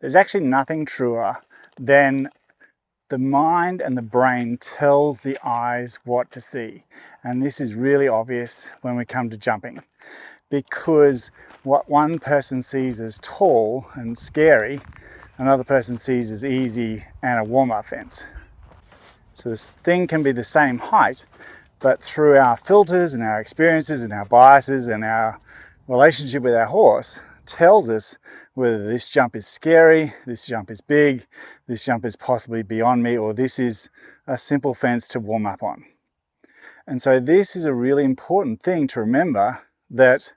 There's actually nothing truer than the mind and the brain tells the eyes what to see. And this is really obvious when we come to jumping, because what one person sees as tall and scary, another person sees as easy and a warm-up fence. So this thing can be the same height, but through our filters and our experiences and our biases and our relationship with our horse tells us whether this jump is scary, this jump is big, this jump is possibly beyond me, or this is a simple fence to warm up on. And so this is a really important thing to remember, that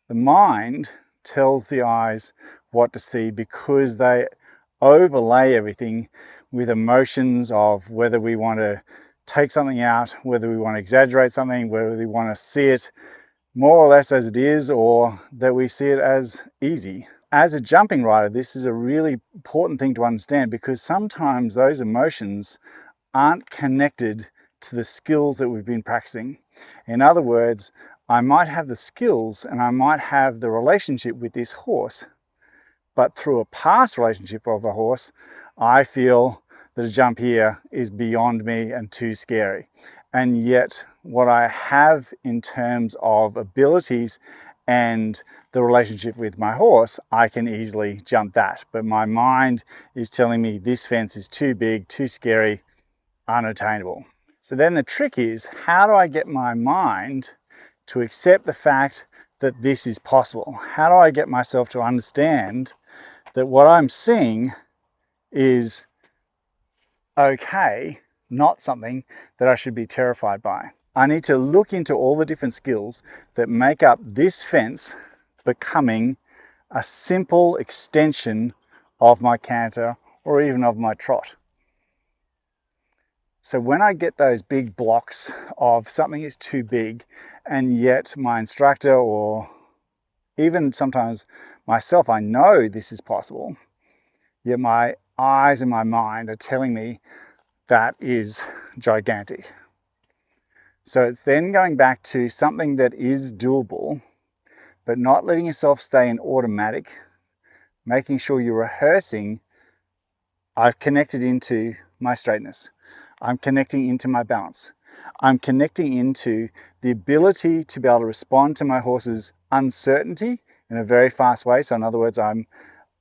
the mind tells the eyes what to see because they overlay everything with emotions of whether we want to take something out, whether we want to exaggerate something, whether we want to see it more or less as it is, or that we see it as easy. As a jumping rider, this is a really important thing to understand, because sometimes those emotions aren't connected to the skills that we've been practicing. In other words, I might have the skills and I might have the relationship with this horse, but through a past relationship of a horse, I feel that a jump here is beyond me and too scary. And yet what I have in terms of abilities and the relationship with my horse, I can easily jump that. But my mind is telling me this fence is too big, too scary, unattainable. So then the trick is, how do I get my mind to accept the fact that this is possible? How do I get myself to understand that what I'm seeing is okay, not something that I should be terrified by? I need to look into all the different skills that make up this fence becoming a simple extension of my canter or even of my trot. So when I get those big blocks of something is too big, and yet my instructor or even sometimes myself, I know this is possible, yet my eyes and my mind are telling me that is gigantic. So it's then going back to something that is doable, but not letting yourself stay in automatic, making sure you're rehearsing. I've connected into my straightness. I'm connecting into my balance. I'm connecting into the ability to be able to respond to my horse's uncertainty in a very fast way. So in other words, I'm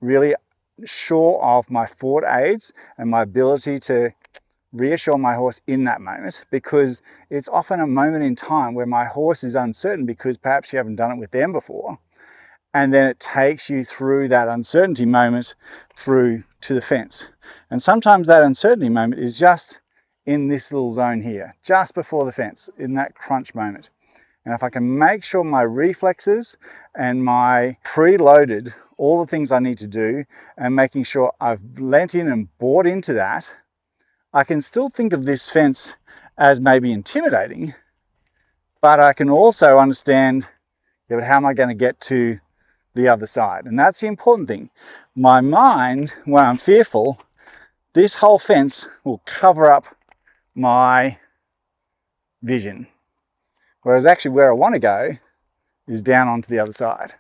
really sure of my forward aids and my ability to reassure my horse in that moment, because it's often a moment in time where my horse is uncertain because perhaps you haven't done it with them before. And then it takes you through that uncertainty moment through to the fence. And sometimes that uncertainty moment is just in this little zone here, just before the fence, in that crunch moment. And if I can make sure my reflexes and my preloaded all the things I need to do and making sure I've lent in and bought into that, I can still think of this fence as maybe intimidating, but I can also understand, yeah, but how am I going to get to the other side? And that's the important thing. My mind, when I'm fearful, this whole fence will cover up my vision. Whereas actually where I want to go is down onto the other side.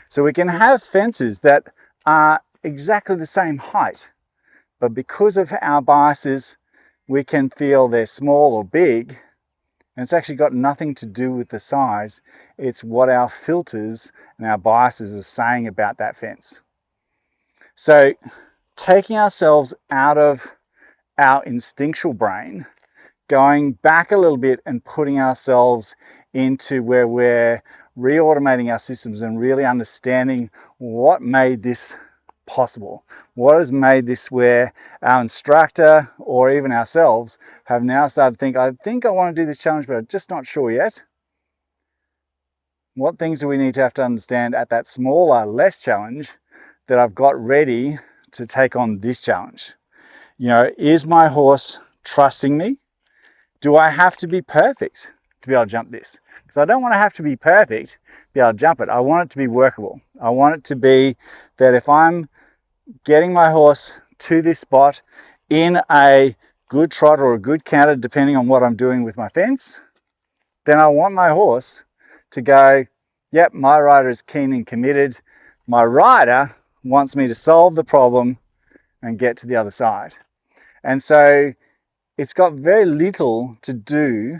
So we can have fences that are exactly the same height, but because of our biases, we can feel they're small or big, and it's actually got nothing to do with the size. It's what our filters and our biases are saying about that fence. So taking ourselves out of our instinctual brain, going back a little bit and putting ourselves into where we're re-automating our systems and really understanding what made this possible. What has made this where our instructor or even ourselves have now started to think, I think I want to do this challenge, but I'm just not sure yet. What things do we need to have to understand at that smaller, less challenge that I've got ready to take on this challenge? You know, is my horse trusting me? Do I have to be perfect to be able to jump this? Because I don't want to have to be perfect to be able to jump it. I want it to be workable. I want it to be that if I'm getting my horse to this spot in a good trot or a good canter, depending on what I'm doing with my fence, then I want my horse to go, yep, my rider is keen and committed. My rider wants me to solve the problem and get to the other side. And so it's got very little to do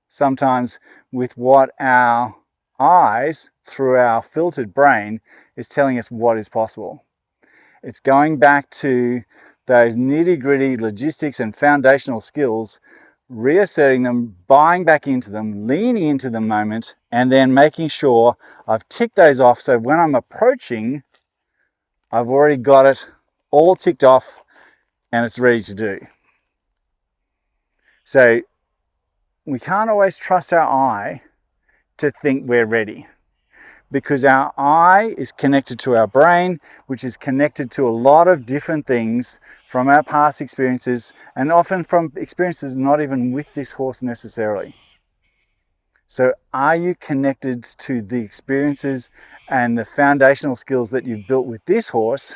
sometimes with what our eyes, through our filtered brain, is telling us what is possible. It's going back to those nitty-gritty logistics and foundational skills, reasserting them, buying back into them, leaning into the moment, and then making sure I've ticked those off, so when I'm approaching, I've already got it all ticked off and it's ready to do. So we can't always trust our eye to think we're ready, because our eye is connected to our brain, which is connected to a lot of different things from our past experiences, and often from experiences not even with this horse necessarily. So are you connected to the experiences and the foundational skills that you've built with this horse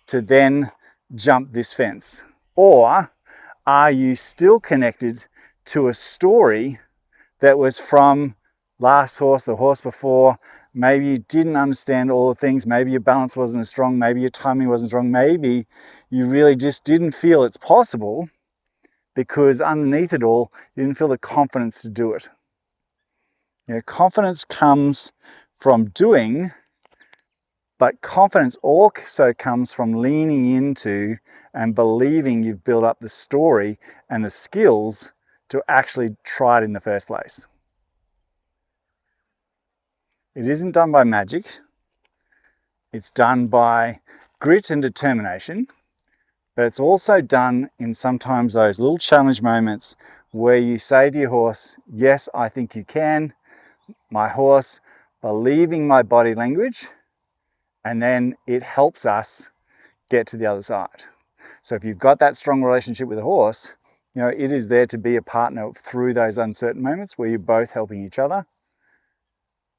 to then jump this fence? Or are you still connected to a story that was from last horse, the horse before? Maybe you didn't understand all the things. Maybe your balance wasn't as strong. Maybe your timing wasn't strong. Maybe you really just didn't feel it's possible because underneath it all, you didn't feel the confidence to do it. You know, confidence comes from doing, but confidence also comes from leaning into and believing you've built up the story and the skills to actually try it in the first place. It isn't done by magic. It's done by grit and determination, but it's also done in sometimes those little challenge moments where you say to your horse, yes, I think you can. My horse believing my body language, and then it helps us get to the other side. So if you've got that strong relationship with a horse, you know, it is there to be a partner through those uncertain moments where you're both helping each other.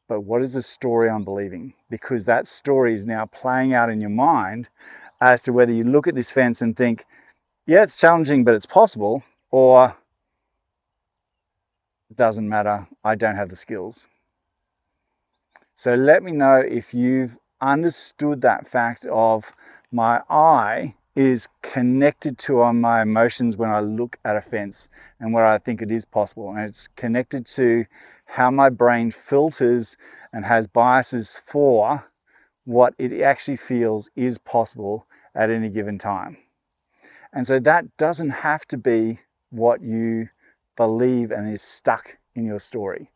But what is the story I'm believing? Because that story is now playing out in your mind as to whether you look at this fence and think, yeah, it's challenging, but it's possible, or it doesn't matter, I don't have the skills. So let me know if you've understood that fact of my eye is connected to my emotions when I look at a fence and where I think it is possible. And it's connected to how my brain filters and has biases for what it actually feels is possible at any given time. And so that doesn't have to be what you believe and is stuck in your story.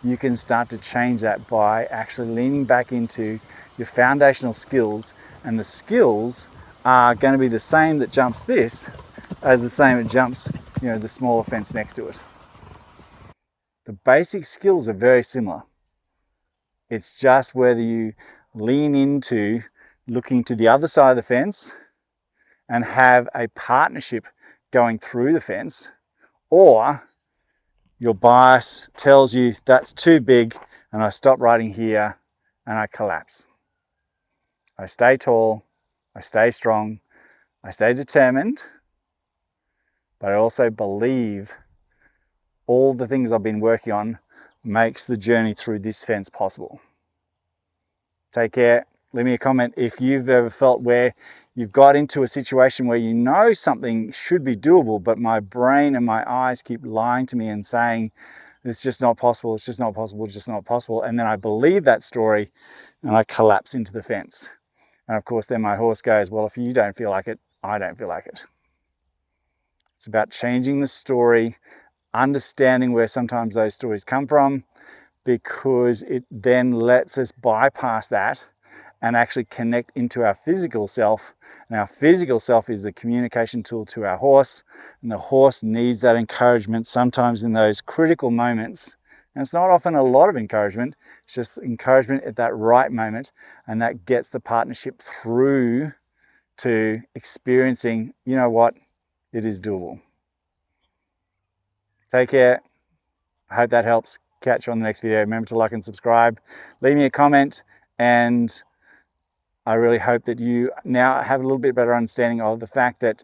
You can start to change that by actually leaning back into your foundational skills, and the skills are going to be the same that jumps this as the same that jumps, you know, the smaller fence next to it. The basic skills are very similar. It's just whether you lean into looking to the other side of the fence and have a partnership going through the fence, or your bias tells you that's too big and I stop riding here and I collapse. I stay tall, I stay strong, I stay determined, but I also believe all the things I've been working on makes the journey through this fence possible. Take care. Leave me a comment if you've ever felt where you've got into a situation where you know something should be doable, but my brain and my eyes keep lying to me and saying, it's just not possible, it's just not possible, it's just not possible. And then I believe that story and I collapse into the fence. And of course, then my horse goes, well, if you don't feel like it, I don't feel like it. It's about changing the story, understanding where sometimes those stories come from, because it then lets us bypass that and actually connect into our physical self. And our physical self is the communication tool to our horse, and the horse needs that encouragement sometimes in those critical moments. And it's not often a lot of encouragement, it's just encouragement at that right moment, and that gets the partnership through to experiencing, you know what, it is doable. Take care. I hope that helps. Catch you on the next video. Remember to like and subscribe. Leave me a comment, and I really hope that you now have a little bit better understanding of the fact that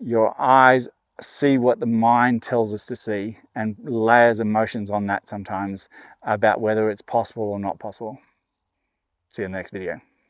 your eyes see what the mind tells us to see and layers emotions on that sometimes about whether it's possible or not possible. See you in the next video.